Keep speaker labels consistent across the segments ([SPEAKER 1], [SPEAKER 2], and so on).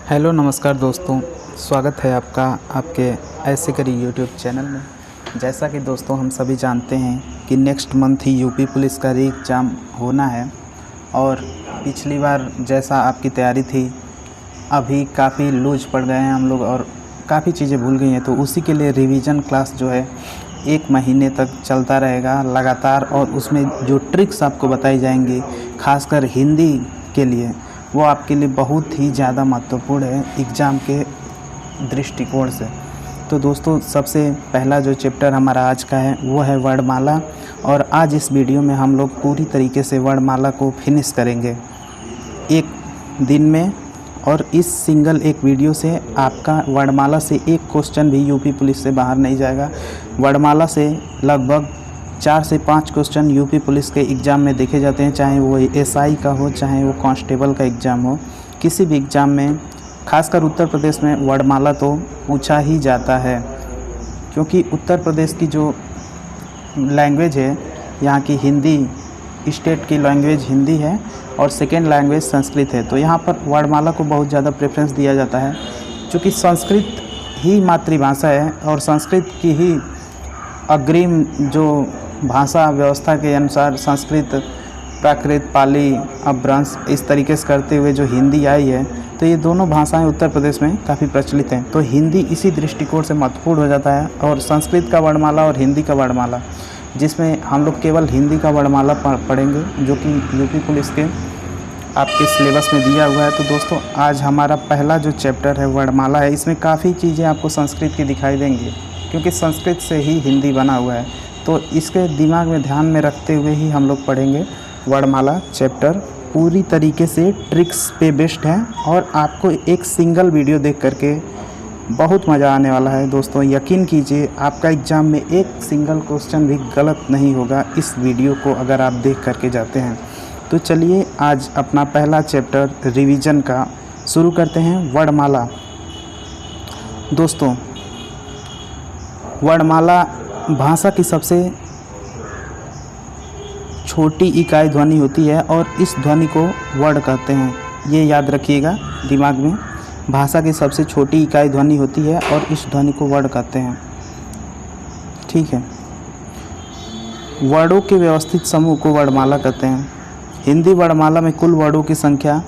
[SPEAKER 1] Hello नमस्कार दोस्तों, स्वागत है आपका आपके ऐसे करी यूट्यूब चैनल में। जैसा कि दोस्तों हम सभी जानते हैं कि नेक्स्ट मंथ ही यूपी पुलिस का री एग्ज़ाम होना है और पिछली बार जैसा आपकी तैयारी थी अभी काफ़ी लूज पड़ गए हैं हम लोग और काफ़ी चीज़ें भूल गई हैं। तो उसी के लिए रिवीजन क्लास जो है 1 महीने तक चलता रहेगा लगातार और उसमें जो ट्रिक्स आपको बताई जाएंगी खासकर हिंदी के लिए वो आपके लिए बहुत ही ज़्यादा महत्वपूर्ण है एग्ज़ाम के दृष्टिकोण से। तो दोस्तों सबसे पहला जो चैप्टर हमारा आज का है वो है वर्णमाला और आज इस वीडियो में हम लोग पूरी तरीके से वर्णमाला को फिनिश करेंगे एक दिन में। और इस सिंगल एक वीडियो से आपका वर्णमाला से एक क्वेश्चन भी यूपी पुलिस से बाहर नहीं जाएगा। वर्णमाला से लगभग 4 से 5 क्वेश्चन यूपी पुलिस के एग्ज़ाम में देखे जाते हैं, चाहे वो एसआई का हो चाहे वो कांस्टेबल का एग्ज़ाम हो। किसी भी एग्ज़ाम में खासकर उत्तर प्रदेश में वर्णमाला तो पूछा ही जाता है क्योंकि उत्तर प्रदेश की जो लैंग्वेज है यहाँ की हिंदी, स्टेट की लैंग्वेज हिंदी है और सेकेंड लैंग्वेज संस्कृत है। तो यहाँ पर वर्णमाला को बहुत ज़्यादा प्रेफरेंस दिया जाता है क्योंकि संस्कृत ही मातृभाषा है और संस्कृत की ही अग्रिम जो भाषा व्यवस्था के अनुसार संस्कृत, प्राकृत, पाली, अपभ्रंश इस तरीके से करते हुए जो हिंदी आई है तो ये दोनों भाषाएं उत्तर प्रदेश में काफ़ी प्रचलित हैं। तो हिंदी इसी दृष्टिकोण से महत्वपूर्ण हो जाता है और संस्कृत का वर्णमाला और हिंदी का वर्णमाला जिसमें हम लोग केवल हिंदी का वर्णमाला पढ़ेंगे जो कि यूपी पुलिस के आपके सिलेबस में दिया हुआ है। तो दोस्तों आज हमारा पहला जो चैप्टर है वर्णमाला है, इसमें काफ़ी चीज़ें आपको संस्कृत की दिखाई देंगी क्योंकि संस्कृत से ही हिंदी बना हुआ है। तो इसके दिमाग में ध्यान में रखते हुए ही हम लोग पढ़ेंगे वर्णमाला चैप्टर। पूरी तरीके से ट्रिक्स पे बेस्ड है और आपको एक सिंगल वीडियो देख करके बहुत मज़ा आने वाला है दोस्तों। यकीन कीजिए आपका एग्ज़ाम में एक सिंगल क्वेश्चन भी गलत नहीं होगा इस वीडियो को अगर आप देख करके जाते हैं। तो चलिए आज अपना पहला चैप्टर रिवीजन का शुरू करते हैं, वर्णमाला। दोस्तों वर्णमाला भाषा की सबसे छोटी इकाई ध्वनि होती है और इस ध्वनि को वर्ण कहते हैं। ये याद रखिएगा दिमाग में, भाषा की सबसे छोटी इकाई ध्वनि होती है और इस ध्वनि को वर्ण कहते हैं। ठीक है, वर्णों के व्यवस्थित समूह को वर्णमाला कहते हैं। हिंदी वर्णमाला में कुल वर्णों की संख्या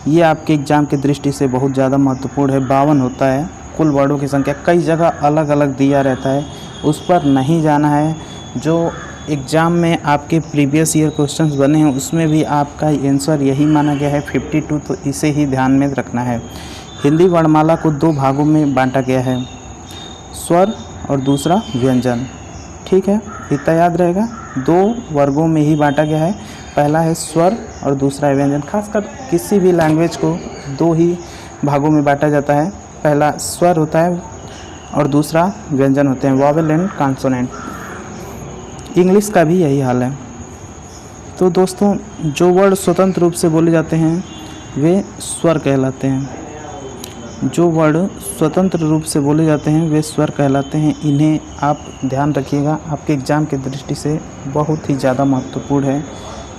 [SPEAKER 1] ये आपके एग्ज़ाम की दृष्टि से बहुत ज़्यादा महत्वपूर्ण है, 52 होता है कुल वर्णों की संख्या। कई जगह अलग अलग दिया रहता है, उस पर नहीं जाना है। जो एग्ज़ाम में आपके प्रीवियस ईयर क्वेश्चंस बने हैं उसमें भी आपका आंसर यही माना गया है 52, तो इसे ही ध्यान में रखना है। हिंदी वर्णमाला को 2 भागों में बांटा गया है, स्वर और दूसरा व्यंजन। ठीक है, इतना याद रहेगा, 2 वर्गों में ही बांटा गया है। पहला है स्वर और दूसरा है व्यंजन। खासकर किसी भी लैंग्वेज को 2 ही भागों में बांटा जाता है, पहला स्वर होता है और दूसरा व्यंजन होते हैं, वॉवेल एंड कॉन्सोनेंट। इंग्लिश का भी यही हाल है। तो दोस्तों जो वर्ड स्वतंत्र रूप से बोले जाते हैं वे स्वर कहलाते हैं। जो वर्ड स्वतंत्र रूप से बोले जाते हैं वे स्वर कहलाते हैं। इन्हें आप ध्यान रखिएगा, आपके एग्ज़ाम की दृष्टि से बहुत ही ज़्यादा महत्वपूर्ण है।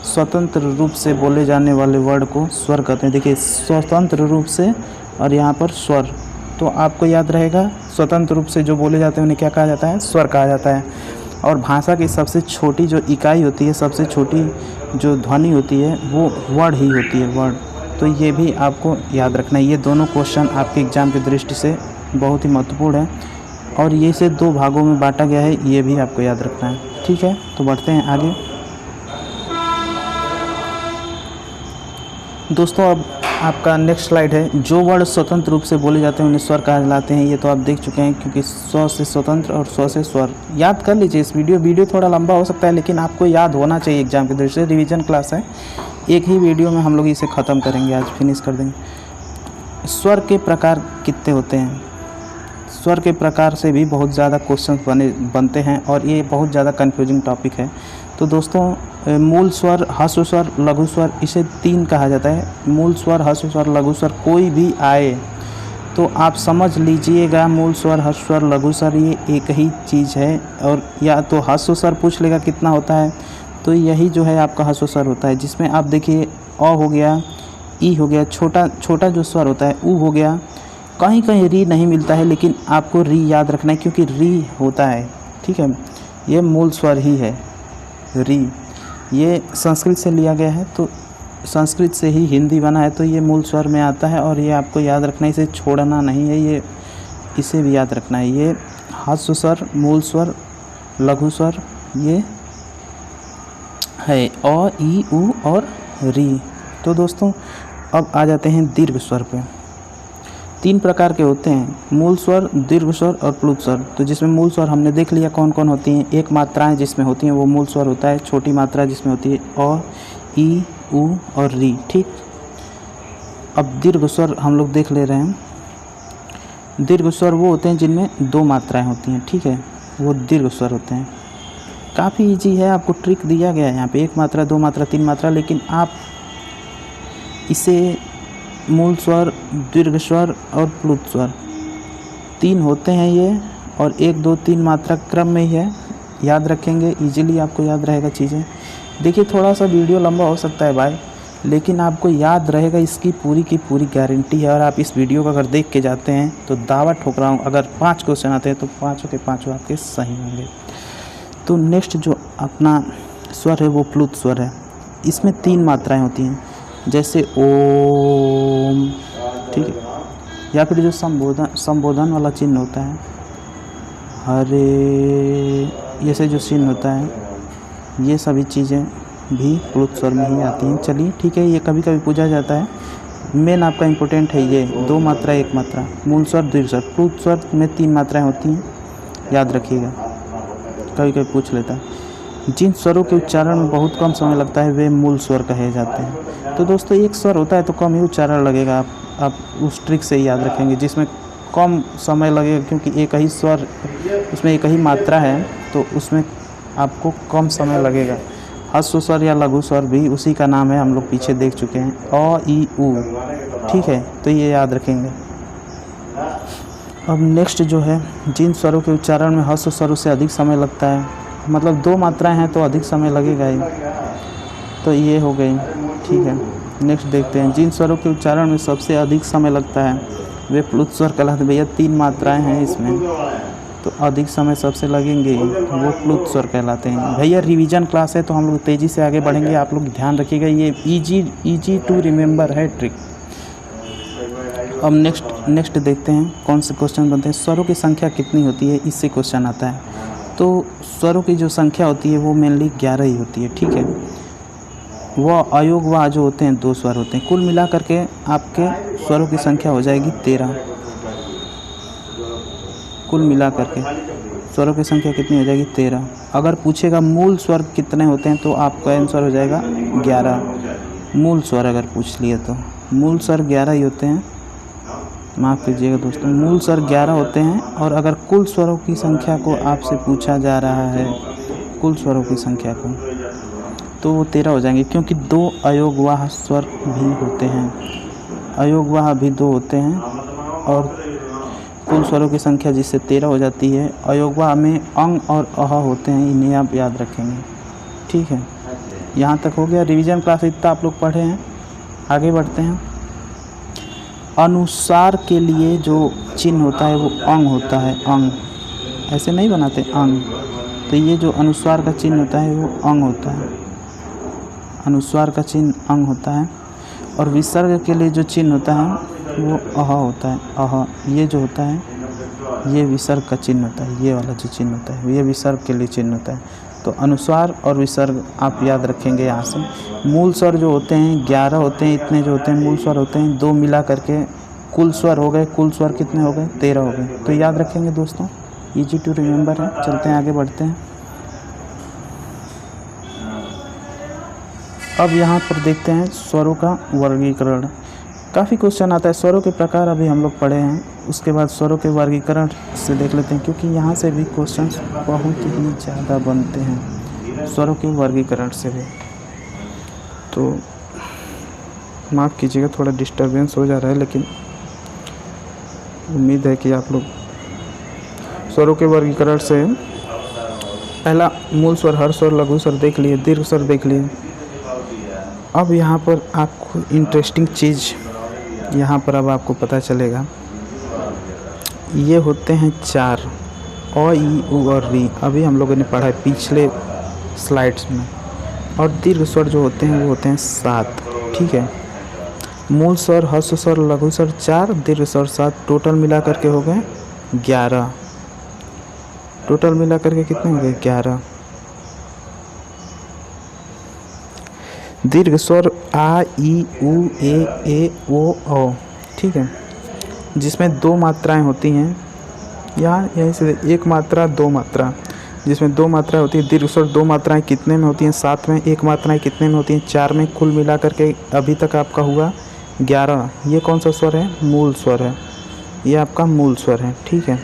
[SPEAKER 1] स्वतंत्र रूप से बोले जाने वाले वर्ड को स्वर कहते हैं। देखिए स्वतंत्र रूप से और यहाँ पर स्वर, तो आपको याद रहेगा स्वतंत्र रूप से जो बोले जाते हैं उन्हें क्या कहा जाता है, स्वर कहा जाता है। और भाषा की सबसे छोटी जो इकाई होती है, सबसे छोटी जो ध्वनि होती है वो वर्ड ही होती है, वर्ड। तो ये भी आपको याद रखना है। ये दोनों क्वेश्चन आपके एग्ज़ाम की दृष्टि से बहुत ही महत्वपूर्ण है और ये इसे 2 भागों में बांटा गया है, ये भी आपको याद रखना है। ठीक है, तो बढ़ते हैं आगे। दोस्तों अब आपका नेक्स्ट स्लाइड है। जो वर्ड स्वतंत्र रूप से बोले जाते हैं उन्हें स्वर कहलाते हैं। ये तो आप देख चुके हैं क्योंकि स्व से स्वतंत्र और स्व से स्वर। याद कर लीजिए इस वीडियो थोड़ा लंबा हो सकता है लेकिन आपको याद होना चाहिए एग्जाम की दृष्टि से। रिवीजन क्लास है, एक ही वीडियो में हम लोग इसे ख़त्म करेंगे, आज फिनिश कर देंगे। स्वर के प्रकार कितने होते हैं? स्वर के प्रकार से भी बहुत ज़्यादा क्वेश्चन बनते हैं और ये बहुत ज़्यादा कन्फ्यूजिंग टॉपिक है। तो दोस्तों मूल स्वर, ह्रस्व स्वर, लघु स्वर, इसे 3 कहा जाता है। मूल स्वर, ह्रस्व स्वर, लघु स्वर कोई भी आए तो आप समझ लीजिएगा मूल स्वर, ह्रस्व स्वर, लघु स्वर ये एक ही चीज़ है। और या तो ह्रस्व स्वर पूछ लेगा कितना होता है, तो यही जो है आपका ह्रस्व स्वर होता है जिसमें आप देखिए अ हो गया, ई हो गया, छोटा छोटा जो स्वर होता है ऊ हो गया। कहीं कहीं री नहीं मिलता है, लेकिन आपको री याद रखना है क्योंकि री होता है, ठीक है। ये मूल स्वर ही है री। ये संस्कृत से लिया गया है, तो संस्कृत से ही हिंदी बना है, तो ये मूल स्वर में आता है और ये आपको याद रखना है, इसे छोड़ना नहीं है, ये इसे भी याद रखना है। ये ह्रस्व स्वर, मूल स्वर, लघु स्वर ये है अ, ई, उ और री। तो दोस्तों अब आ जाते हैं दीर्घ स्वर पे। 3 प्रकार के होते हैं, मूल स्वर, दीर्घ स्वर और प्लुत स्वर। तो जिसमें मूल स्वर हमने देख लिया कौन कौन होती हैं। एक मात्राएं जिसमें होती हैं वो मूल स्वर होता है, छोटी मात्रा जिसमें होती है अ, ई, उ और री, ठीक। अब दीर्घ स्वर हम लोग देख ले रहे हैं। दीर्घ स्वर वो होते हैं जिनमें 2 मात्राएं होती हैं, ठीक है, वो दीर्घ स्वर होते हैं। काफ़ी इजी है, आपको ट्रिक दिया गया है यहाँ पे, 1 मात्रा, 2 मात्रा, 3 मात्रा, लेकिन आप इसे मूल स्वर, दीर्घ स्वर और प्लुत स्वर 3 होते हैं ये, और 1, 2, 3 मात्रा क्रम में ही है। याद रखेंगे, इजीली आपको याद रहेगा चीज़ें। देखिए थोड़ा सा वीडियो लंबा हो सकता है भाई, लेकिन आपको याद रहेगा, इसकी पूरी की पूरी गारंटी है। और आप इस वीडियो को अगर देख के जाते हैं तो दावा ठोक रहा हूँ, अगर 5 क्वेश्चन आते हैं तो 5 के 5 आपके सही होंगे। तो नेक्स्ट जो अपना स्वर है वो प्लुत स्वर है। इसमें 3 मात्राएं होती हैं, जैसे ओम, ठीक है, या फिर जो संबोधन वाला चिन्ह होता है, हरे, ऐसे जो चिन्ह होता है, ये सभी चीज़ें भी प्लुत स्वर में ही आती हैं। चलिए ठीक है, ये कभी कभी पूछा जाता है। मेन आपका इम्पोर्टेंट है ये 2 मात्रा, 1 मात्रा, मूल स्वर, दीर्घ स्वर। प्लुत स्वर में 3 मात्राएं होती हैं, याद रखिएगा, कभी कभी पूछ लेता है। जिन स्वरों के उच्चारण में बहुत कम समय लगता है वे मूल स्वर कहे जाते हैं। तो दोस्तों एक स्वर होता है तो कम ही उच्चारण लगेगा, आप उस ट्रिक से याद रखेंगे। जिसमें कम समय लगेगा क्योंकि एक ही स्वर, उसमें एक ही मात्रा है, तो उसमें आपको कम समय लगेगा। ह्रस्व स्वर या लघु स्वर भी उसी का नाम है, हम लोग पीछे देख चुके हैं, अ, ई, उ, ठीक है, तो ये याद रखेंगे। अब नेक्स्ट जो है, जिन स्वरों के उच्चारण में ह्रस्व स्वरों से अधिक समय लगता है, मतलब 2 मात्राएं हैं तो अधिक समय लगेगा ही, तो ये हो गई, ठीक है। नेक्स्ट देखते हैं, जिन स्वरों के उच्चारण में सबसे अधिक समय लगता है वे प्लुत स्वर कहलाते हैं। भैया 3 मात्राएं हैं इसमें, तो अधिक समय सबसे लगेंगे, वो प्लुत स्वर कहलाते हैं। भैया रिवीजन क्लास है तो हम लोग तेज़ी से आगे बढ़ेंगे, आप लोग ध्यान रखिएगा, ये इजी टू रिमेंबर है ट्रिक। अब नेक्स्ट देखते हैं कौन से क्वेश्चन बनते हैं। स्वरों की संख्या कितनी होती है, इससे क्वेश्चन आता है। तो स्वरों की जो संख्या होती है वो मेनली 11 ही होती है, ठीक है। वह अयोग व जो होते हैं 2 स्वर होते हैं। कुल मिला करके आपके स्वरों की संख्या हो जाएगी 13। कुल मिला करके स्वरों की संख्या कितनी हो जाएगी, 13। अगर पूछेगा मूल स्वर कितने होते हैं तो आपका आंसर हो जाएगा 11। मूल स्वर अगर पूछ लिए तो मूल स्वर 11 ही होते हैं, माफ़ कीजिएगा दोस्तों, मूल स्वर 11 होते हैं। और अगर कुल स्वरों की संख्या को आपसे पूछा जा रहा है, कुल स्वरों की संख्या को, तो वो 13 हो जाएंगे, क्योंकि 2 अयोगवाह स्वर भी होते हैं, अयोगवाह भी 2 होते हैं। और कुल स्वरों की संख्या जिससे 13 हो जाती है। अयोगवाह में अंग और अह होते हैं, इन्हें आप याद रखेंगे, ठीक है। यहाँ तक हो गया, रिवीजन क्लास इतना आप लोग पढ़े हैं। आगे बढ़ते हैं। अनुस्वार के लिए जो चिन्ह होता है वो अंग होता है, अंग, ऐसे नहीं बनाते अंग, तो ये जो अनुस्वार का चिन्ह होता है वो अंग होता है, अनुस्वार का चिन्ह अंग होता है। और विसर्ग के लिए जो चिन्ह होता है वो अह होता है, अह, ये जो होता है ये विसर्ग का चिन्ह होता है, ये वाला जो चिन्ह होता है ये विसर्ग के लिए चिन्ह होता है। तो अनुस्वार और विसर्ग आप याद रखेंगे यहाँ से। मूल स्वर जो होते हैं 11 होते हैं, इतने जो होते हैं मूल स्वर होते हैं, 2 मिला करके कुल स्वर हो गए। कुल स्वर कितने हो गए, 13 हो गए, तो याद रखेंगे दोस्तों, इजी टू रिमेंबर है। चलते हैं आगे बढ़ते हैं। अब यहाँ पर देखते हैं स्वरों का वर्गीकरण। काफ़ी क्वेश्चन आता है, स्वरों के प्रकार अभी हम लोग पढ़े हैं, उसके बाद स्वरों के वर्गीकरण से देख लेते हैं, क्योंकि यहाँ से भी क्वेश्चन बहुत ही ज़्यादा बनते हैं स्वरों के वर्गीकरण से भी। तो माफ़ कीजिएगा, थोड़ा डिस्टरबेंस हो जा रहा है, लेकिन उम्मीद है कि आप लोग स्वरों के वर्गीकरण से पहला मूल स्वर, हर स्वर, लघु स्वर देख लिए, दीर्घ स्वर देख लिए, अब यहाँ पर आपको इंटरेस्टिंग चीज़ यहाँ पर अब आपको पता चलेगा। ये होते हैं 4 अ, ई, उ और री। अभी हम लोगों ने पढ़ा है पिछले स्लाइड्स में। और दीर्घ स्वर जो होते हैं वो होते हैं 7। ठीक है, मूल स्वर, ह्रस्व स्वर, लघु स्वर 4, दीर्घ स्वर 7। टोटल मिला करके हो गए 11। टोटल मिला करके कितने हो गए? 11। दीर्घ स्वर आ, ई, उ, ए, ओ, औ। ठीक है, जिसमें 2 मात्राएं होती हैं। यहाँ यहीं से एक मात्रा, 2 मात्रा, जिसमें 2 मात्राएं होती है। दीर्घ स्वर 2 मात्राएं कितने में होती हैं? 7 में। 1 मात्राएं कितने में होती हैं? 4 में। कुल मिला करके अभी तक आपका हुआ 11। ये कौन सा स्वर है? मूल स्वर है। ये आपका मूल स्वर है। ठीक है,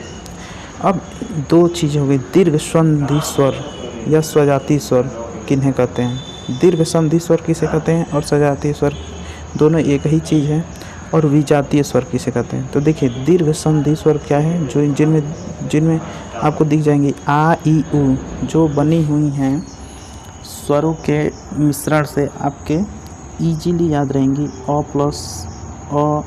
[SPEAKER 1] अब 2 चीज़ें हो गई। दीर्घ संधि स्वर या स्वजातीय स्वर किन्हें कहते हैं? दीर्घ संधि स्वर किसे कहते हैं और स्वजातीय स्वर, दोनों एक ही चीज़ है। और विजातीय स्वर किसे कहते हैं? तो देखिए, दीर्घ संधि स्वर क्या है? जो जिनमें आपको दिख जाएंगे आ, ई, उ, जो बनी हुई हैं स्वरों के मिश्रण से आपके इजीली याद रहेंगी। अ प्लस अ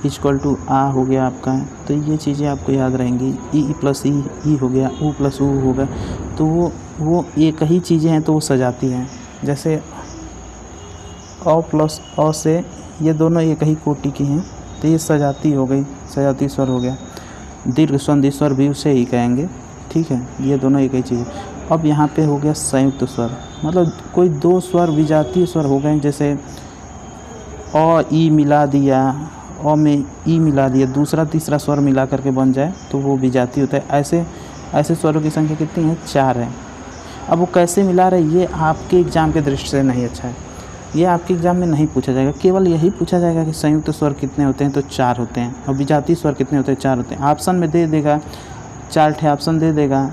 [SPEAKER 1] इक्वल टू आ हो गया आपका, तो ये चीज़ें आपको याद रहेंगी। ई प्लस ई हो गया, उ प्लस उ हो गया, तो वो एक ही चीज़ें हैं, तो वो सजाती हैं। जैसे अ प्लस अ से ये दोनों एक ही कोटि की हैं, तो ये सजाती हो गई, सजाती स्वर हो गया। दीर्घ संधि स्वर भी उसे ही कहेंगे। ठीक है, ये दोनों एक ही चीज़ है। अब यहाँ पे हो गया संयुक्त स्वर, मतलब कोई 2 स्वर विजातीय स्वर हो गए। जैसे अ, ई मिला दिया, अ में ई मिला दिया, दूसरा तीसरा स्वर मिला करके बन जाए तो वो विजातीय होता है। ऐसे स्वरों की संख्या कितनी है? 4 है। अब वो कैसे मिला रहे, ये आपके एग्ज़ाम के दृष्टि से नहीं अच्छा है। ये आपके एग्ज़ाम में नहीं पूछा जाएगा। केवल यही पूछा जाएगा कि संयुक्त स्वर कितने होते हैं, तो 4 होते हैं। और विजातीय स्वर कितने होते हैं? 4 होते हैं। ऑप्शन में दे देगा, 4 ठे ऑप्शन दे देगा,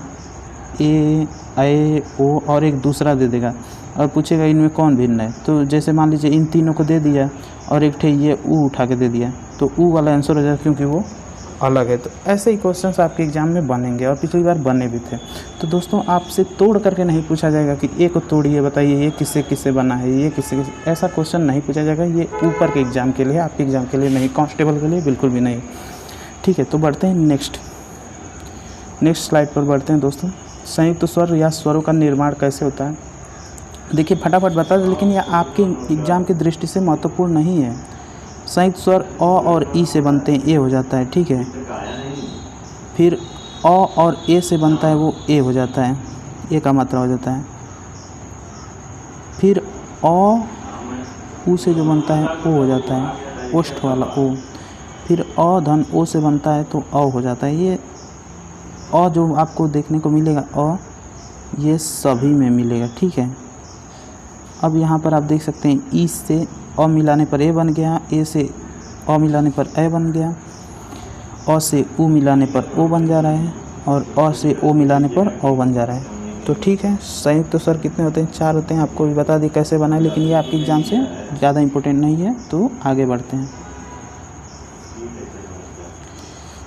[SPEAKER 1] ए, ओ और एक दूसरा दे देगा, और पूछेगा इनमें कौन भिन्न है। तो जैसे मान लीजिए इन तीनों को दे दिया और एक ठे ये ऊ उठा के दे दिया, तो ऊ वाला आंसर हो जाएगा, क्योंकि वो अलग है। तो ऐसे ही क्वेश्चंस आपके एग्ज़ाम में बनेंगे, और पिछली बार बने भी थे। तो दोस्तों, आपसे तोड़ करके नहीं पूछा जाएगा कि एक तोड़िए, बताइए ये किससे किससे बना है, ये किससे किससे, ऐसा क्वेश्चन नहीं पूछा जाएगा। ये ऊपर के एग्ज़ाम के लिए, आपके एग्ज़ाम के लिए नहीं, कांस्टेबल के लिए बिल्कुल भी नहीं। ठीक है, तो बढ़ते हैं नेक्स्ट स्लाइड पर बढ़ते हैं दोस्तों। संयुक्त स्वर या स्वरों का निर्माण कैसे होता है? देखिए, फटाफट बता दें, लेकिन यह आपके एग्ज़ाम की दृष्टि से महत्वपूर्ण नहीं है। संयुक्त स्वर अ और ई से बनते हैं, ए हो जाता है। ठीक है, फिर अ और ए से बनता है, वो ए हो जाता है, ए का मात्रा हो जाता है। फिर अ उ से जो बनता है ओ हो जाता है, ओष्ठ वाला ओ। फिर अ धन ओ से बनता है, तो अ हो जाता है। ये अ जो आपको देखने को मिलेगा अ, ये सभी में मिलेगा। ठीक है, अब यहाँ पर आप देख सकते हैं ई से अ मिलाने पर ए बन गया, ए से अ मिलाने पर ए बन गया, अ से उ मिलाने पर ओ बन जा रहा है, और अ से ओ मिलाने पर ओ बन जा रहा है। तो ठीक है, संयुक्त स्वर कितने होते हैं? 4 होते हैं। आपको भी बता दी कैसे बनाए, लेकिन ये आपके एग्ज़ाम से ज़्यादा इम्पोर्टेंट नहीं है। तो आगे बढ़ते हैं।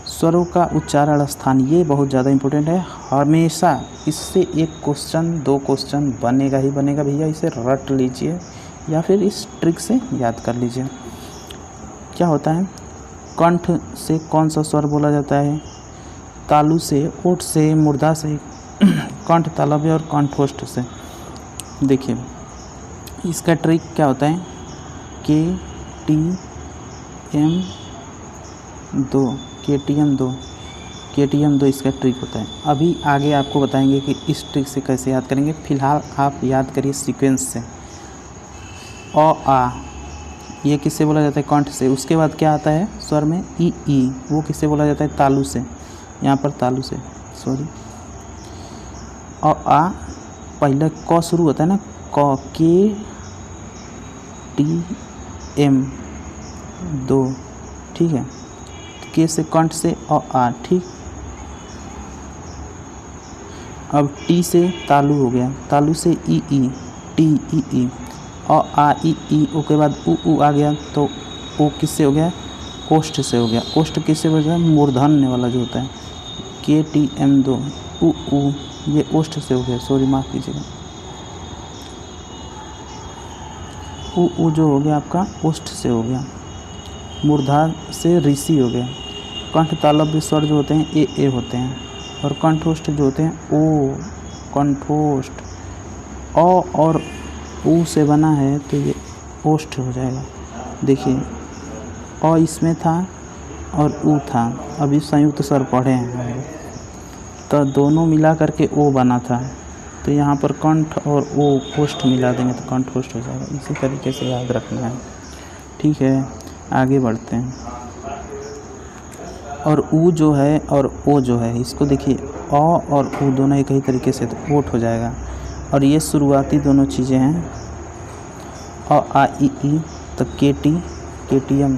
[SPEAKER 1] स्वरों का उच्चारण स्थान, ये बहुत ज़्यादा इम्पोर्टेंट है। हमेशा इससे एक क्वेश्चन 2 क्वेश्चन बनेगा ही बनेगा भैया, इसे रट लीजिए या फिर इस ट्रिक से याद कर लीजिए। क्या होता है? कंठ से कौन सा स्वर बोला जाता है? तालु से, ओठ से, मूर्धा से, कंठ तालव्य और कंठोष्ठ से। देखिए, इसका ट्रिक क्या होता है? KTM 2 इसका ट्रिक होता है। अभी आगे आपको बताएंगे कि इस ट्रिक से कैसे याद करेंगे। फिलहाल आप याद करिए सीक्वेंस से। अ आ, ये किससे बोला जाता है? कंठ से। उसके बाद क्या आता है स्वर में? ई, वो किससे बोला जाता है? तालु से। यहाँ पर तालु से, सॉरी। अ आ पहले क शुरू होता है ना, क, KTM 2। ठीक है, के से कंठ से अ आ। ठीक, अब टी से तालु हो गया, तालु से ई, टी ई, अ आ ई, उसके बाद उ आ गया, तो ओ किससे हो गया? ओष्ठ से हो गया। ओष्ठ किससे हो गया? मूर्धन्य वाला जो होता है, KTM 2 उ, ये ओष्ठ से हो गया, सॉरी माफ़ कीजिएगा। उ जो हो गया आपका ओष्ठ से हो गया, मूर्धा से ऋषि हो गया। कंठ तालव्य स्वर जो होते हैं ए होते हैं, और कंठोष्ठ जो होते हैं ओ, कंठोष्ठ। अ और उ से बना है तो ये ओष्ठ हो जाएगा। देखिए अ इसमें था और उ था, अभी संयुक्त स्वर पढ़े हैं हम लोग, तो दोनों मिला करके ओ बना था, तो यहाँ पर कंठ और ओ ओष्ठ मिला देंगे तो कंठोष्ठ हो जाएगा। इसी तरीके से याद रखना है, ठीक है। आगे बढ़ते हैं। और उ जो है और ओ जो है, इसको देखिए अ और उ दोनों एक ही तरीके से तो ओठ हो जाएगा। और ये शुरुआती दोनों चीज़ें हैं, अ आ इ ई, तो केटीएम।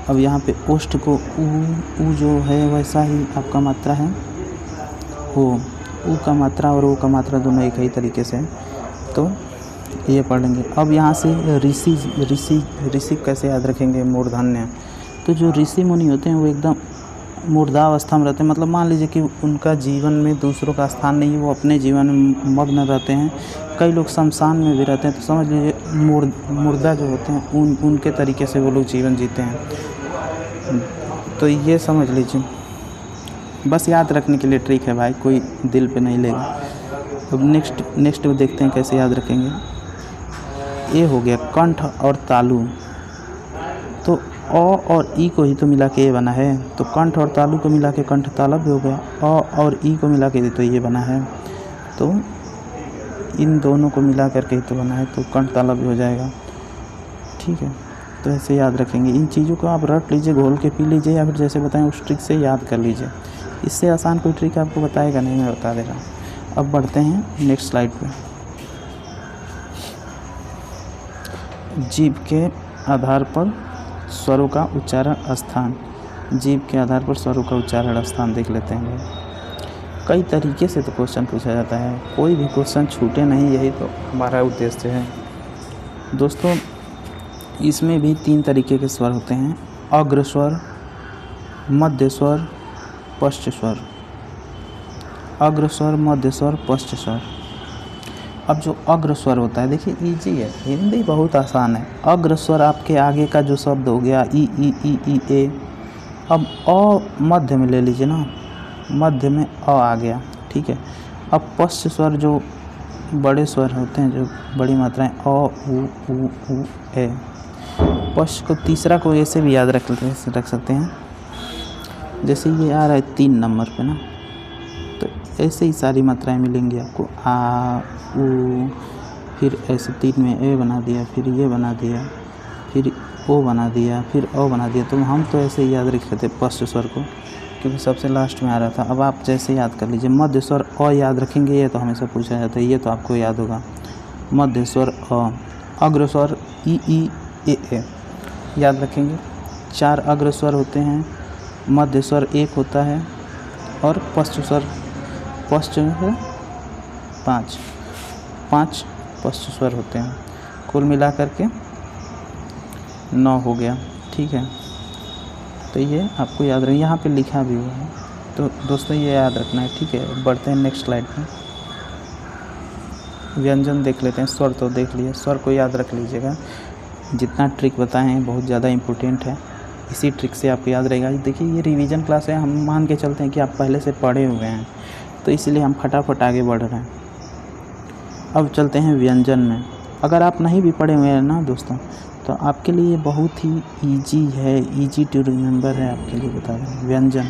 [SPEAKER 1] अब यहाँ पे ओष्ठ को उ जो है वैसा ही आपका मात्रा है ओ, उ का मात्रा और ओ का मात्रा दोनों एक ही तरीके से, तो ये पढ़ेंगे। अब यहाँ से ऋषि कैसे याद रखेंगे? मूर्धन्य। तो जो ऋषि मुनि होते हैं वो एकदम मूर्धावस्था में रहते हैं, मतलब मान लीजिए कि उनका जीवन में दूसरों का स्थान नहीं है, वो अपने जीवन में मग्न रहते हैं। कई लोग शमशान में भी रहते हैं, तो समझ लीजिए मुर्दा जो होते हैं उनके तरीके से वो लोग जीवन जीते हैं। तो ये समझ लीजिए, बस याद रखने के लिए ट्रिक है भाई, कोई दिल पे नहीं लेगा। अब नेक्स्ट देखते हैं कैसे याद रखेंगे। ये हो गया कंठ और तालु, तो अ और ई को ही तो मिला के ये बना है, तो कंठ और तालु को मिला के कंठ तालव भी हो गया। अ और ई को मिला के तो ये बना है, तो इन दोनों को मिला करके ही तो बना है, तो कंठ तालव भी हो जाएगा, ठीक है। तो ऐसे याद रखेंगे। इन चीज़ों को आप रट लीजिए, घोल के पी लीजिए, या फिर जैसे बताएं उस ट्रिक से याद कर लीजिए। इससे आसान कोई ट्रिक आपको बताएगा नहीं, मैं बता दे रहा हूँ। अब बढ़ते हैं नेक्स्ट स्लाइड पे। जीभ के आधार पर स्वरों का उच्चारण स्थान। जीभ के आधार पर स्वरों का उच्चारण स्थान देख लेते हैं। कई तरीके से तो क्वेश्चन पूछा जाता है, कोई भी क्वेश्चन छूटे नहीं, यही तो हमारा उद्देश्य है दोस्तों। इसमें भी 3 तरीके के स्वर होते हैं, अग्र स्वर, मध्य स्वर, पश्च स्वर। अग्र स्वर, मध्य स्वर, पश्च स्वर। अब जो अग्र स्वर होता है, देखिए इजी है, हिंदी बहुत आसान है। अग्र स्वर आपके आगे का जो शब्द हो गया ई ए। अब अ मध्य में ले लीजिए ना, मध्य में अ आ गया, ठीक है। अब पश्च स्वर जो बड़े स्वर होते हैं, जो बड़ी मात्राएं अ उ ए। पश्च को तीसरा को ऐसे भी याद रख सकते हैं, जैसे ये आ रहा है 3 नंबर पे ना, तो ऐसे ही सारी मात्राएं मिलेंगी आपको, आ उ, फिर ऐसे 3 में ए बना दिया, फिर ये बना दिया, फिर ओ बना दिया, फिर ओ बना दिया। तो हम तो ऐसे ही याद रखे थे पश्च स्वर को, क्योंकि सबसे लास्ट में आ रहा था। अब आप जैसे याद कर लीजिए, मध्य स्वर अ याद रखेंगे, ये तो हमेशा पूछा जाता है, ये तो आपको याद होगा। मध्य स्वर अ, अग्र स्वर ई ए याद रखेंगे। 4 अग्र स्वर होते हैं, मध्य स्वर 1 होता है, और पश्च स्वर है 5 पश्च स्वर होते हैं। कुल मिला करके 9 हो गया, ठीक है। तो ये आपको याद रहे, यहाँ पे लिखा भी हुआ है, तो दोस्तों ये याद रखना है, ठीक है। बढ़ते हैं नेक्स्ट स्लाइड पे। व्यंजन देख लेते हैं। स्वर तो देख लिए, स्वर को याद रख लीजिएगा। जितना ट्रिक बताए हैं बहुत ज़्यादा इम्पोर्टेंट है, इसी ट्रिक से आपको याद रहेगा। देखिए ये रिवीजन क्लास है, हम मान के चलते हैं कि आप पहले से पढ़े हुए हैं, तो इसलिए हम फटाफट आगे बढ़ रहे हैं। अब चलते हैं व्यंजन में। अगर आप नहीं भी पढ़े हुए हैं ना दोस्तों, तो आपके लिए बहुत ही इजी है, इजी टू रिमेंबर है आपके लिए, बता दें। व्यंजन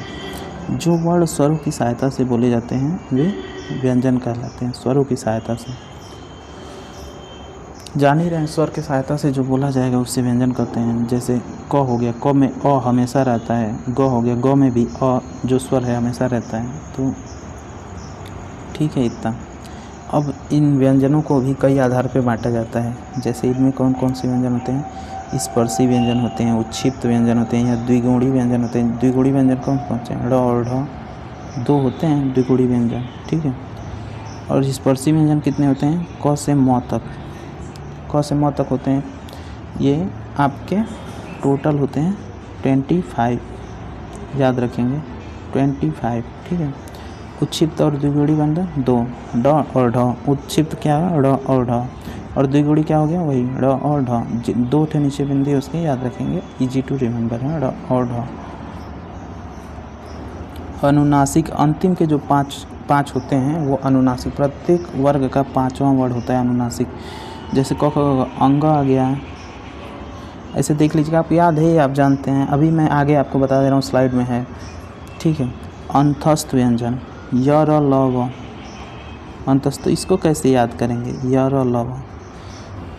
[SPEAKER 1] जो वर्ण स्वरों की सहायता से बोले जाते हैं वे व्यंजन कहलाते हैं। स्वरों की सहायता से जान ही रहे हैं, स्वर की सहायता से जो बोला जाएगा उससे व्यंजन कहते हैं। जैसे क हो गया, क में अ हमेशा रहता है। ग हो गया, ग में भी अ जो स्वर है हमेशा रहता है। तो ठीक है इतना। अब इन व्यंजनों को भी कई आधार पर बांटा जाता है। जैसे इनमें कौन कौन से व्यंजन होते हैं? स्पर्शी व्यंजन होते हैं, उच्छिप्त व्यंजन होते हैं, या द्विगुणी व्यंजन होते हैं। द्विगुणी व्यंजन कौन कौन से हैं? ड़ और ढ 2 होते हैं द्विगुणी व्यंजन, ठीक है। और स्पर्शी व्यंजन कितने होते हैं? क से म तक, क से म तक होते हैं। ये आपके टोटल होते हैं 25, याद रखेंगे 25, ठीक है। उच्छिप्त और द्विगुणी व्यंजन 2, ड और ढ। उच्छिप्त क्या है? ड़ और ढ, और द्विगुणी क्या हो गया, वही ड और ढ, 2 थे नीचे बिंदी उसके याद रखेंगे, इजी टू रिमेंबर है, ड और ढ। अनुनासिक अंतिम के जो पाँच होते हैं वो अनुनासिक, प्रत्येक वर्ग का 5वां वर्ड होता है अनुनासिक। जैसे क अंग आ गया, ऐसे देख लीजिएगा, आप याद है, आप जानते हैं, अभी मैं आगे आपको बता दे रहा हूँ, स्लाइड में है, ठीक है। अंतस्थ व्यंजन य र ल व, अंतस्थ, इसको कैसे याद करेंगे, य र ल व।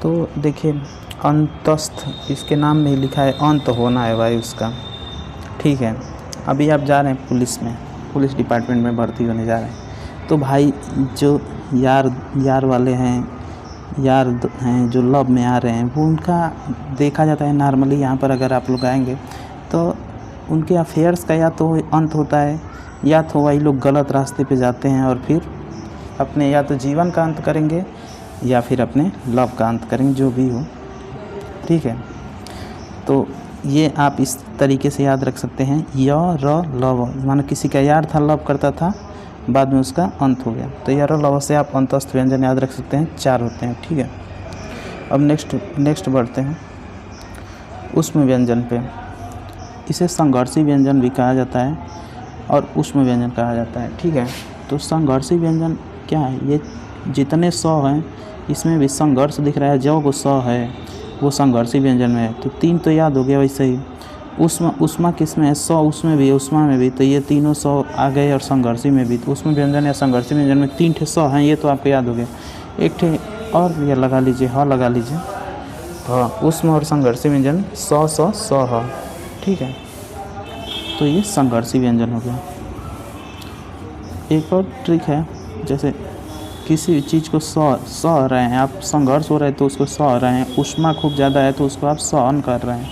[SPEAKER 1] तो देखिए अंतस्थ, इसके नाम में ही लिखा है अंत होना है भाई उसका, ठीक है। अभी आप जा रहे हैं पुलिस डिपार्टमेंट में भर्ती होने जा रहे हैं, तो भाई जो यार वाले हैं, यार हैं जो लव में आ रहे हैं, वो उनका देखा जाता है नॉर्मली, यहाँ पर अगर आप लोग आएंगे तो उनके अफेयर्स का या तो अंत होता है, या तो वही लोग गलत रास्ते पे जाते हैं और फिर अपने या तो जीवन का अंत करेंगे या फिर अपने लव का अंत करेंगे, जो भी हो, ठीक है। तो ये आप इस तरीके से याद रख सकते हैं, य र ल व, मानो किसी का यार था, लव करता था, बाद में उसका अंत हो गया, तो य र ल व से आप अंतस्थ व्यंजन याद रख सकते हैं, 4 होते हैं, ठीक है। अब नेक्स्ट बढ़ते हैं उष्म व्यंजन पे। इसे संघर्षी व्यंजन भी कहा जाता है और उष्म व्यंजन कहा जाता है, ठीक है। तो संघर्षी व्यंजन क्या है, ये जितने 100 हैं इसमें भी संघर्ष दिख रहा है, जो वो 100 है वो संघर्षी व्यंजन में है, तो 3 तो याद हो गया। वैसे ही उष्मा किस में है, 100 उसमें भी है, उष्मा में भी, तो ये तीनों 100 आ गए, और संघर्षी में भी, तो उष्म व्यंजन या संघर्षी व्यंजन में 3 ठे 100 हैं, ये तो आपको याद हो गया। एक ठे और ये लगा लीजिए, हाँ लगा लीजिए, हाँ, उष्म और संघर्षी व्यंजन 100 है, ठीक है। तो ये संघर्षी व्यंजन हो गया। एक और ट्रिक है, जैसे किसी भी चीज़ को सह रहे हैं आप, संघर्ष हो रहा है तो उसको सह रहे हैं, उष्मा खूब ज़्यादा है तो उसको आप सहन कर रहे हैं,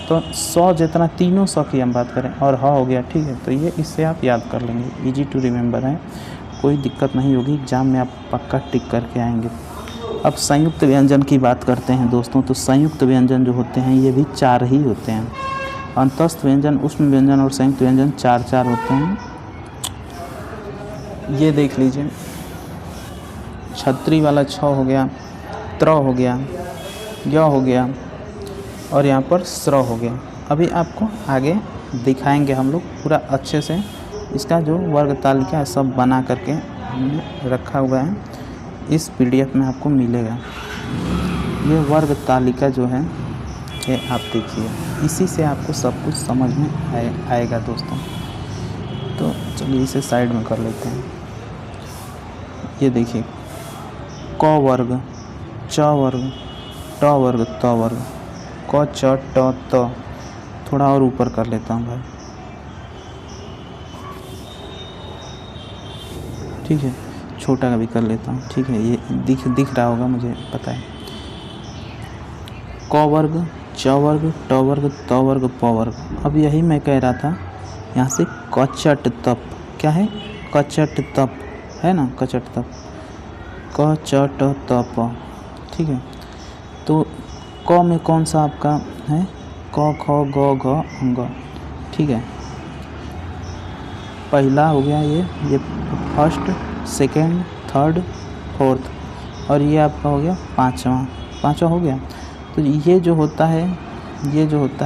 [SPEAKER 1] तो 100 जितना, तीनों 100 की हम बात करें, और ह हो गया, ठीक है। तो ये इससे आप याद कर लेंगे, इजी टू रिमेंबर है, कोई दिक्कत नहीं होगी, एग्जाम में आप पक्का टिक करके आएंगे। अब संयुक्त व्यंजन की बात करते हैं दोस्तों, तो संयुक्त व्यंजन जो होते हैं ये भी 4 ही होते हैं। अंतस्थ व्यंजन, उष्म व्यंजन और संयुक्त व्यंजन 4 होते हैं। ये देख लीजिए, छतरी वाला 6 हो गया, त्र हो गया, य हो गया, और यहाँ पर स्र हो गया। अभी आपको आगे दिखाएंगे हम लोग पूरा अच्छे से, इसका जो वर्ग तालिका है सब बना करके हमने रखा हुआ है, इस PDF में आपको मिलेगा। ये वर्ग तालिका जो है ये आप देखिए, इसी से आपको सब कुछ समझ में आएगा दोस्तों। तो चलिए इसे साइड में कर लेते हैं। ये देखिए, क वर्ग, च वर्ग, ट वर्ग, त वर्ग, क च ट त, थोड़ा और ऊपर कर लेता हूँ भाई, ठीक है, छोटा का भी कर लेता हूँ, ठीक है। ये दिख रहा होगा, मुझे पता है। क वर्ग, च वर्ग, ट वर्ग, त वर्ग, प वर्ग। अब यही मैं कह रहा था, यहाँ से कचट तप, क्या है, कचट तप है ना, कचट तप, क च ट त प, ठीक है। तो क में कौन सा आपका है, क ख ग घ अंग, ठीक है। पहला हो गया ये फर्स्ट, सेकंड, थर्ड, फोर्थ, और ये आपका हो गया पाँचवा हो गया। तो ये जो होता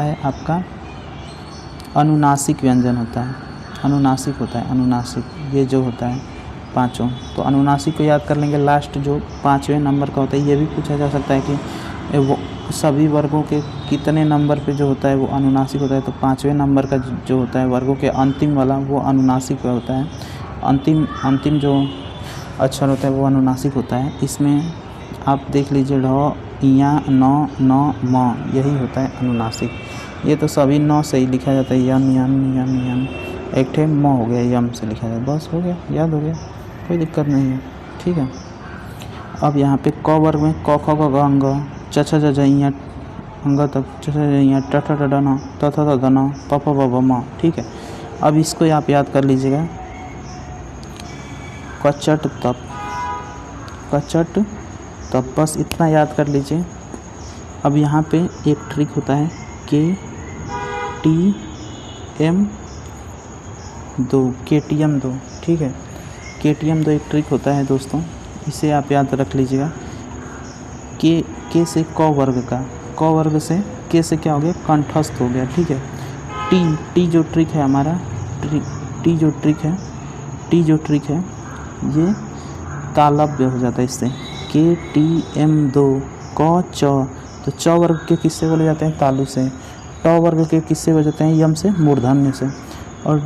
[SPEAKER 1] है आपका अनुनासिक व्यंजन होता है, अनुनासिक, ये जो होता है 5। तो अनुनासिक को याद कर लेंगे। लास्ट जो 5वें नंबर का होता है, ये भी पूछा जा सकता है कि वो सभी वर्गों के कितने नंबर पे जो होता है वो अनुनासिक होता है, तो 5वें नंबर का जो होता है वर्गों के अंतिम वाला वो अनुनासिक होता है। अंतिम जो अक्षर होता है वो अनुनासिक होता है। इसमें आप देख लीजिए, ढ, इया, न, म, यही होता है अनुनासिक। ये तो सभी 9 से ही लिखा जाता है, यम, एक ठे म हो गया, यम से लिखा जाता है, बस हो गया, याद हो गया, कोई दिक्कत नहीं है, ठीक है। अब यहाँ पे क वर्ग में क ख ग घ अंग, च छ ज झ इया अंग तक, च छ ज इया, ट ठ ड न, त थ द न, प फ ब भ म, ठीक है। अब इसको आप याद कर लीजिएगा, कचट तप, बस इतना याद कर लीजिए। अब यहाँ पे एक ट्रिक होता है, KTM 2, ठीक है। KTM 2 एक ट्रिक होता है दोस्तों, इसे आप याद रख लीजिएगा। के से क वर्ग का, क वर्ग से के से क्या हो गया, कंठस्थ हो गया। ठीक है। टी जो ट्रिक है हमारा, टी जो ट्रिक है ये तालव्य हो जाता है इससे। के टी एम 2 क च, तो च वर्ग के किससे बोले जाते हैं, तालु से। ट वर्ग के किससे बोले जाते हैं, यम से, मूर्धन्य से। और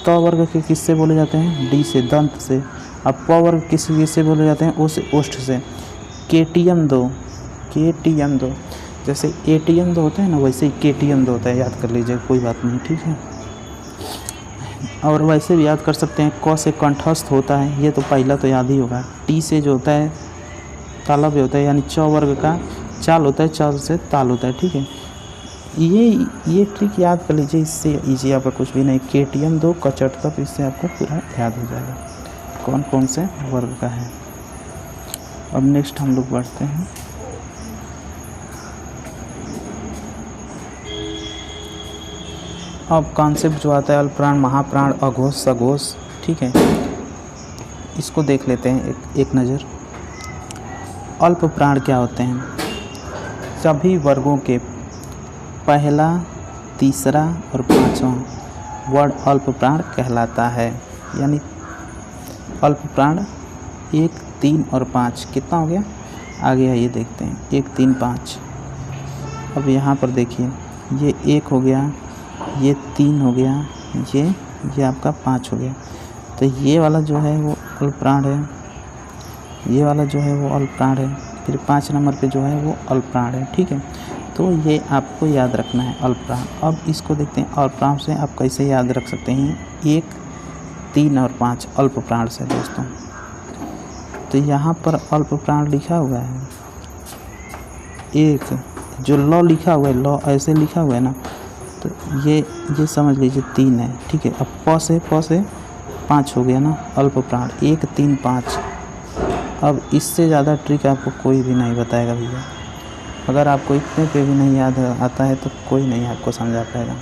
[SPEAKER 1] त वर्ग के किससे बोले जाते हैं, डी से, दंत से। अब प वर्ग किससे बोले जाते हैं, ओ से, ओष्ठ से। KTM 2 जैसे ATM 2 होता है ना, वैसे ही KTM 2 होता है, याद कर लीजिए, कोई बात नहीं। ठीक है। और वैसे भी याद कर सकते हैं, क से कंठस्थ होता है, ये तो पहला तो याद ही होगा। टी से जो होता है तालव्य होता है, यानी च वर्ग का चाल होता है, च से ताल होता है। ठीक है। ये ट्रिक याद कर लीजिए, इससे ईजी आपका कुछ भी नहीं। KTM 2 कचट तक, इससे आपको पूरा याद हो जाएगा कौन कौन से वर्ग का है। अब नेक्स्ट हम लोग बढ़ते हैं। अब कॉन्सेप्ट जो आता है अल्पप्राण, महाप्राण, अघोष, सघोष। ठीक है, इसको देख लेते हैं एक नज़र। अल्प प्राण क्या होते हैं, सभी वर्गों के पहला, तीसरा और पांचवा वर्ड अल्प प्राण कहलाता है। यानी अल्प प्राण 1, 3 और 5 कितना हो गया, आगे है ये देखते हैं, 1, 3, 5। अब यहाँ पर देखिए, ये 1 हो गया, ये 3 हो गया, ये आपका 5 हो गया। तो ये वाला जो है वो अल्प प्राण है, ये वाला जो है वो अल्प प्राण है, फिर 5 नंबर पे जो है वो अल्प प्राण है। ठीक है, तो ये आपको याद रखना है अल्प प्राण। अब इसको देखते हैं, अल्प प्राण से आप कैसे याद रख सकते हैं, 1, 3 और 5 अल्प प्राण से दोस्तों। तो यहाँ पर अल्प प्राण लिखा हुआ है, एक जो ल लिखा हुआ है, ल ऐसे लिखा हुआ है ना, तो ये समझ लीजिए 3 है। ठीक है। अब प से 5 हो गया ना, अल्प प्राण 1, 3, 5। अब इससे ज़्यादा ट्रिक आपको कोई भी नहीं बताएगा भैया। अगर आपको इतने पे भी नहीं याद आता है तो कोई नहीं आपको समझा पाएगा।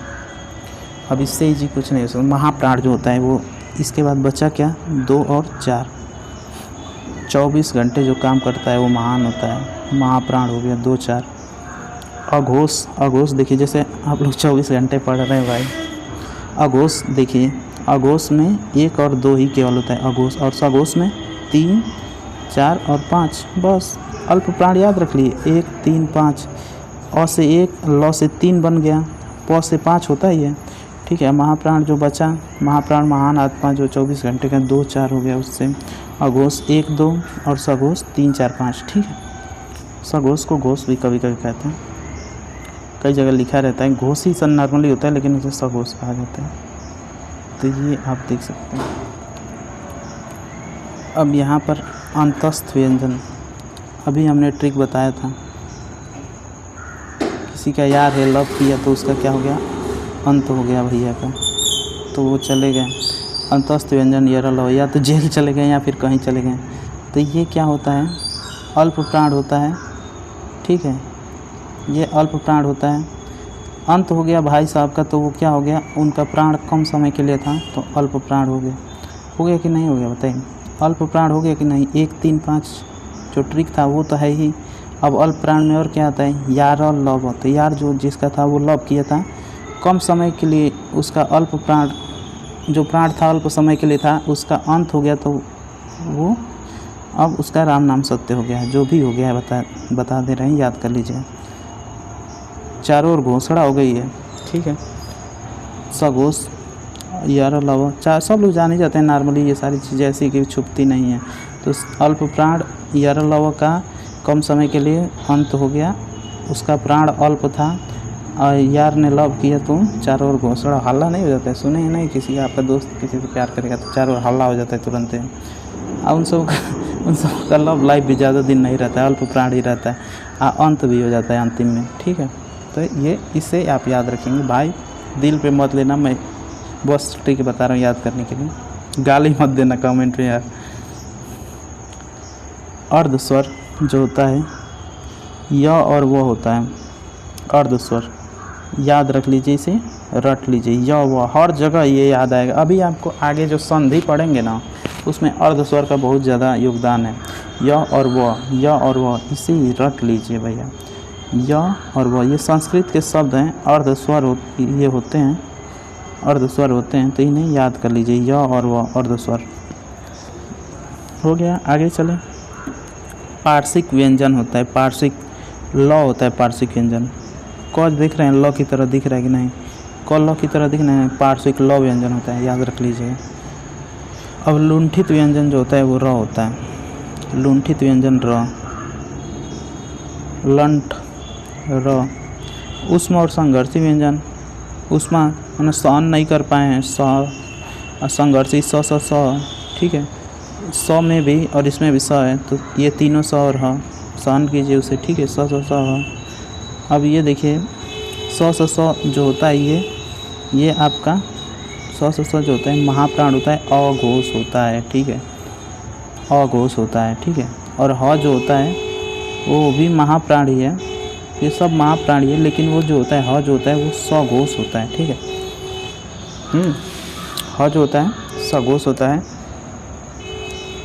[SPEAKER 1] अब इससे ईजी कुछ नहीं हो सकता। महाप्राण जो होता है वो, इसके बाद बचा क्या, 2 और 4, 24 घंटे जो काम करता है वो महान होता है, महाप्राण हो गया 2, 4। अघोष देखिए, जैसे आप लोग 24 घंटे पढ़ रहे हैं भाई, अघोष देखिए, अघोष में 1 और 2 ही केवल होता है अघोष, और सघोष में 3, 4 और 5 बस। अल्प प्राण याद रख लिए, 1, 3, 5। अ से 1, ल से 3 बन गया, प से 5 होता ही है। ठीक है। महाप्राण जो बचा, महाप्राण महान आत्मा जो 24 घंटे का 2, 4 हो गया, उससे अघोष 1, 2 और सघोष 3, 4, 5। ठीक है। सघोष को घोष भी कभी कभी कहते हैं, कई जगह लिखा रहता है घोष ही सन नॉर्मली होता है, लेकिन उसे सघोष कहा जाता है। तो ये आप देख सकते हैं। अब यहाँ पर अंतस्थ व्यंजन, अभी हमने ट्रिक बताया था, किसी का यार है, लव किया तो उसका क्या हो गया, अंत हो गया भैया का, तो वो चले गए अंतस्थ व्यंजन, यरल लव, या तो जेल चले गए या फिर कहीं चले गए। तो ये क्या होता है, अल्प प्राण होता है। ठीक है, ये अल्प प्राण होता है। अंत हो गया भाई साहब का, तो वो क्या हो गया, उनका प्राण कम समय के लिए था, तो अल्प प्राण हो गया कि नहीं हो गया बताइए, अल्प प्राण हो गया कि नहीं। 1, 3, 5 जो ट्रिक था वो तो है ही। अब अल्प प्राण में और क्या आता है, यार और लव। तो यार जो जिसका था वो लव किया था कम समय के लिए, उसका अल्प प्राण जो प्राण था अल्प समय के लिए था, उसका अंत हो गया, तो वो अब उसका राम नाम सत्य हो गया है। जो भी हो गया है बता दे रहे हैं, याद कर लीजिए। चारों ओर घोषणा हो गई है। ठीक है, सघोष, यार लव, चार सब लोग जाने जाते हैं नॉर्मली, ये सारी चीज़ें ऐसी कि छुपती नहीं है। तो अल्प प्राण यार लव का कम समय के लिए अंत हो गया, उसका प्राण अल्प था, और यार ने लव किया तो चारों ओर घोषणा, हल्ला नहीं हो जाता है। सुने ही नहीं, किसी आपका दोस्त किसी से प्यार करेगा तो चारों ओर हल्ला हो जाता है तुरंत। और उन सब का लव लाइफ भी ज़्यादा दिन नहीं रहता है, अल्प प्राण ही रहता है, अंत भी हो जाता है अंतिम में। ठीक है, तो ये इससे आप याद रखेंगे भाई, दिल पे मत लेना, मैं बस ट्रिक बता रहा हूँ याद करने के लिए, गाली मत देना कमेंट में यार। अर्ध स्वर जो होता है, य और वो होता है अर्ध स्वर, याद रख लीजिए, इसे रट लीजिए, य व हर जगह ये याद आएगा। अभी आपको आगे जो संधि पढ़ेंगे ना, उसमें अर्ध स्वर का बहुत ज़्यादा योगदान है। य और व इसे रट लीजिए भैया। य और व ये संस्कृत के शब्द हैं, अर्ध स्वर ये होते हैं, अर्ध स्वर होते हैं, तो इन्हें याद कर लीजिए। य और व अर्ध स्वर हो गया। आगे चले। पार्श्विक व्यंजन होता है, पार्श्विक ल होता है पार्श्विक व्यंजन। क देख रहे हैं ल की तरह दिख रहा है कि नहीं, क ल की तरह दिख रहे हैं, पार्श्विक ल व्यंजन होता है, याद रख लीजिए। अब लुंठित व्यंजन जो होता है वो र होता है। लुंठित व्यंजन र, लंठ र। उष्म और संघर्षी व्यंजन, उष्मा मैंने सहन नहीं कर पाए हैं, स। संघर्षी स, ठीक है। स में भी और इसमें भी स है, तो ये तीनों स और ह, सहन कीजिए उसे, ठीक है। स ह। अब ये देखिए स जो होता है ये आपका स जो होता है महाप्राण होता है, अघोष होता है, ठीक है, अघोष होता है, ठीक है। और ह जो होता है वो भी महाप्राण ही है, ये सब महाप्राण ही है, लेकिन वो जो होता है ह जो होता है वो सघोष होता है, ठीक है। ह जो होता है सघोष होता है,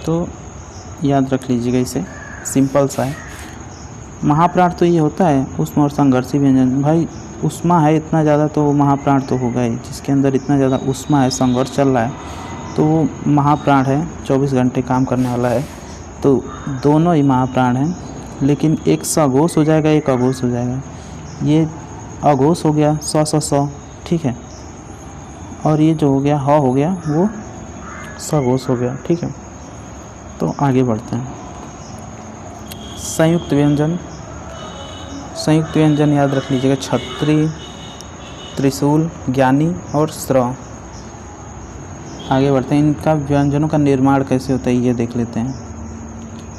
[SPEAKER 1] तो याद रख लीजिएगा इसे, सिंपल सा है। महाप्राण तो ये होता है उष्मा और संघर्षी व्यंजन। भाई उष्मा है इतना ज़्यादा तो वो महाप्राण तो होगा ही, जिसके अंदर इतना ज़्यादा उष्मा है, संघर्ष चल रहा है, तो वो महाप्राण है, 24 घंटे काम करने वाला है, तो दोनों ही महाप्राण हैं। लेकिन एक सघोष हो जाएगा, एक अघोष हो जाएगा। ये अघोष हो गया स, ठीक है, और ये जो हो गया ह हो गया वो सघोष हो गया, ठीक है। तो आगे बढ़ते हैं। संयुक्त व्यंजन, संयुक्त व्यंजन याद रख लीजिएगा, छत्री, त्रिशूल, ज्ञानी और स्र। आगे बढ़ते हैं। इनका व्यंजनों का निर्माण कैसे होता है ये देख लेते हैं।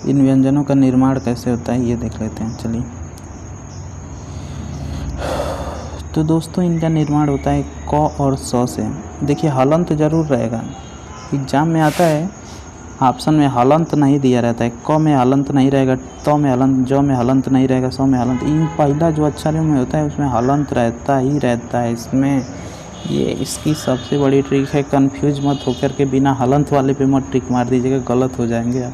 [SPEAKER 1] इन व्यंजनों का निर्माण कैसे होता है ये देख लेते हैं, चलिए। तो दोस्तों इनका निर्माण होता है क और स से। देखिए हलंत ज़रूर रहेगा, एग्जाम में आता है, ऑप्शन में हलंत नहीं दिया रहता है, क में हलंत नहीं रहेगा, त में हलंत, ज में हलंत नहीं रहेगा, स में हलंत। इन पहला जो अक्षरों में होता है उसमें हलंत रहता ही रहता है इसमें। ये इसकी सबसे बड़ी ट्रिक है, कंफ्यूज मत होकर के बिना हलंत वाले पे मत टिक मार दीजिएगा, गलत हो जाएंगे आप।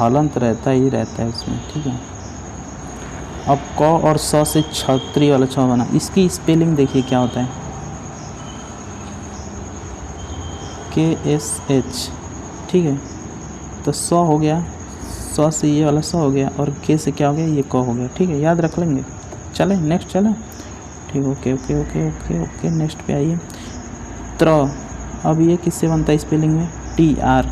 [SPEAKER 1] हलंत रहता ही रहता है इसमें, ठीक है। अब क और स से छत्री वाला छ बना, इसकी स्पेलिंग देखिए क्या होता है, KSH, ठीक है। तो स हो गया, स से ये वाला स हो गया, और के से क्या हो गया, ये क हो गया, ठीक है, याद रख लेंगे। चले नेक्स्ट, चले, ठीक, okay okay okay okay okay. Next पे आइए, त्र। अब ये किससे बनता है स्पेलिंग में, TR,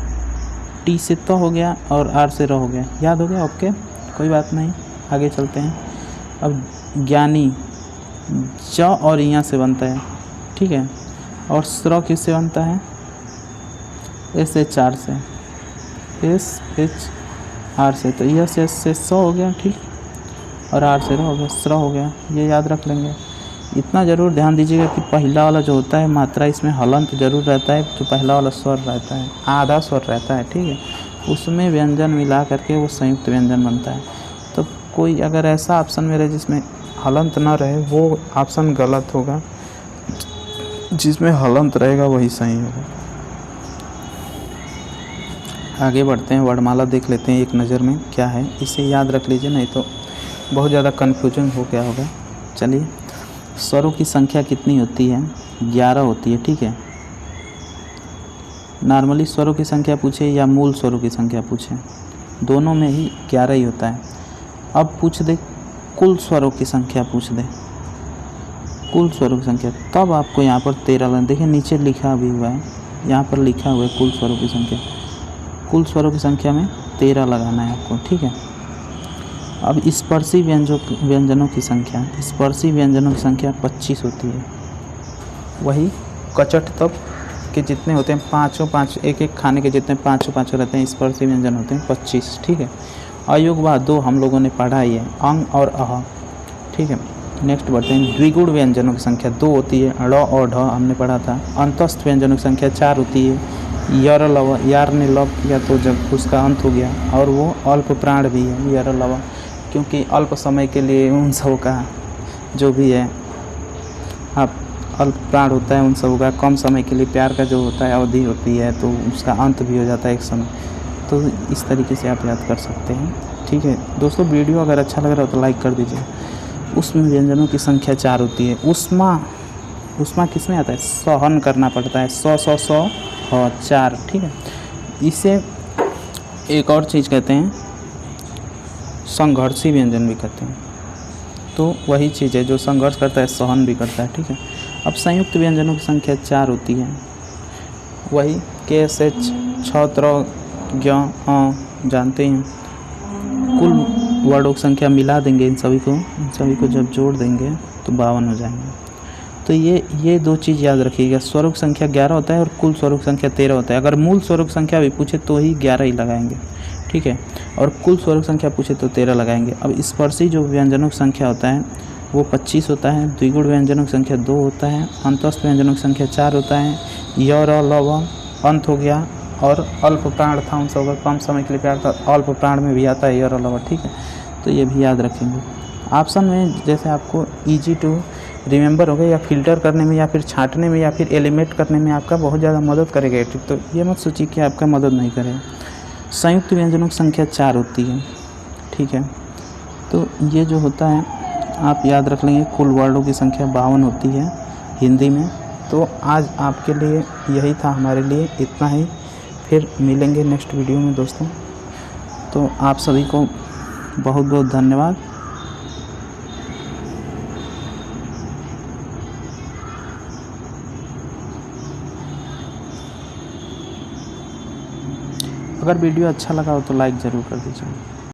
[SPEAKER 1] टी से त हो गया और आर से र हो गया, याद हो गया, ओके, कोई बात नहीं। आगे चलते हैं। अब ज्ञानी ज और यहाँ से बनता है, ठीक है, और स्र किससे बनता है, SHR से, SHR से। तो यह से स हो गया, ठीक, और आर से र हो गया, स्र हो गया, ये याद रख लेंगे। इतना ज़रूर ध्यान दीजिएगा कि पहला वाला जो होता है मात्रा इसमें हलंत ज़रूर रहता है, जो पहला वाला स्वर रहता है, आधा स्वर रहता है, ठीक है, उसमें व्यंजन मिला करके वो संयुक्त व्यंजन बनता है। तो कोई अगर ऐसा ऑप्शन में रहे जिसमें हलंत ना रहे वो ऑप्शन गलत होगा, जिसमें हलंत रहेगा वही सही होगा। आगे बढ़ते हैं, वर्णमाला देख लेते हैं एक नज़र में क्या है, इसे याद रख लीजिए, नहीं तो बहुत ज़्यादा कन्फ्यूजन हो गया होगा। चलिए, स्वरों की संख्या कितनी होती है, 11 होती है, ठीक है। नॉर्मली स्वरों की संख्या पूछे या मूल स्वरों की संख्या पूछे, दोनों में ही 11 ही होता है। अब पूछ दे कुल स्वरों की संख्या, पूछ दे कुल स्वरों की संख्या, तब आपको यहाँ पर 13 देखिए नीचे लिखा भी हुआ है, यहाँ पर लिखा हुआ है कुल स्वरों की संख्या। कुल स्वरों की संख्या में 13 लगाना है आपको, ठीक है। अब स्पर्शी व्यंजनों की संख्या, स्पर्शी व्यंजनों की संख्या 25 होती है। वही कचट तब के जितने होते हैं, पाँचों पाँच, एक एक खाने के जितने पाँचों रहते हैं, स्पर्शी व्यंजन होते हैं 25, ठीक है। अयोग व 2 हम लोगों ने पढ़ा ही है, अंग और अह, ठीक है। नेक्स्ट बढ़ते हैं, द्विगुण व्यंजनों की संख्या 2 होती है, ड़ और ढ हमने पढ़ा था। अंतस्थ व्यंजनों की संख्या 4 होती है, यर लव, यार ने लव किया तो जब उसका अंत हो गया, और वो अल्प प्राण भी है, यर लव, क्योंकि अल्प समय के लिए उन सब का जो भी है आप अल्प प्राण होता है उन सबों का कम समय के लिए प्यार का जो होता है अवधि होती है, तो उसका अंत भी हो जाता है एक समय। तो इस तरीके से आप याद कर सकते हैं। ठीक है दोस्तों, वीडियो अगर अच्छा लग रहा हो तो लाइक कर दीजिए। उसमें व्यंजनों की संख्या 4 होती है। उष्मा किस में आता है? सहन करना पड़ता है। सौ 4। ठीक है, इसे एक और चीज़ कहते हैं, संघर्षी व्यंजन भी कहते हैं। तो वही चीज़ है, जो संघर्ष करता है सहन भी करता है। ठीक है, अब संयुक्त व्यंजनों की संख्या 4 होती है। वही के एस एच छत्र जानते हैं। कुल वर्डों की संख्या मिला देंगे, इन सभी को जब जोड़ देंगे तो 52 हो जाएंगे। तो ये दो चीज़ याद रखिएगा, स्वरों की संख्या 11 होता है और कुल स्वरों की संख्या 13 होता है। अगर मूल स्वरों की संख्या भी पूछे तो ही 11 ही लगाएंगे। ठीक है, और कुल स्वरों की संख्या पूछे तो 13 लगाएंगे। अब स्पर्शी जो व्यंजनों की संख्या होता है वो 25 होता है। द्विगुण व्यंजनों की संख्या 2 होता है। अंतस्थ व्यंजनों की संख्या 4 होता है। य र ल व अंत हो गया। और अल्प प्राण था, उन सब का कम समय के लिए प्यार था, अल्प प्राण में भी आता है य र ल व। ठीक है, तो ये भी याद रखेंगे। ऑप्शन में जैसे आपको ईजी टू रिमेंबर होगा, या फिल्टर करने में, या फिर छांटने में, या फिर एलिमिनेट करने में आपका बहुत ज़्यादा मदद करेगा। ठीक, तो ये मत सोचिए कि आपका मदद नहीं करेगा। संयुक्त व्यंजनों की संख्या 4 होती है। ठीक है, तो ये जो होता है आप याद रख लेंगे। कुल वर्डों की संख्या 52 होती है हिंदी में। तो आज आपके लिए यही था, हमारे लिए इतना ही। फिर मिलेंगे नेक्स्ट वीडियो में दोस्तों। तो आप सभी को बहुत बहुत धन्यवाद। अगर वीडियो अच्छा लगा हो तो लाइक ज़रूर कर दीजिए।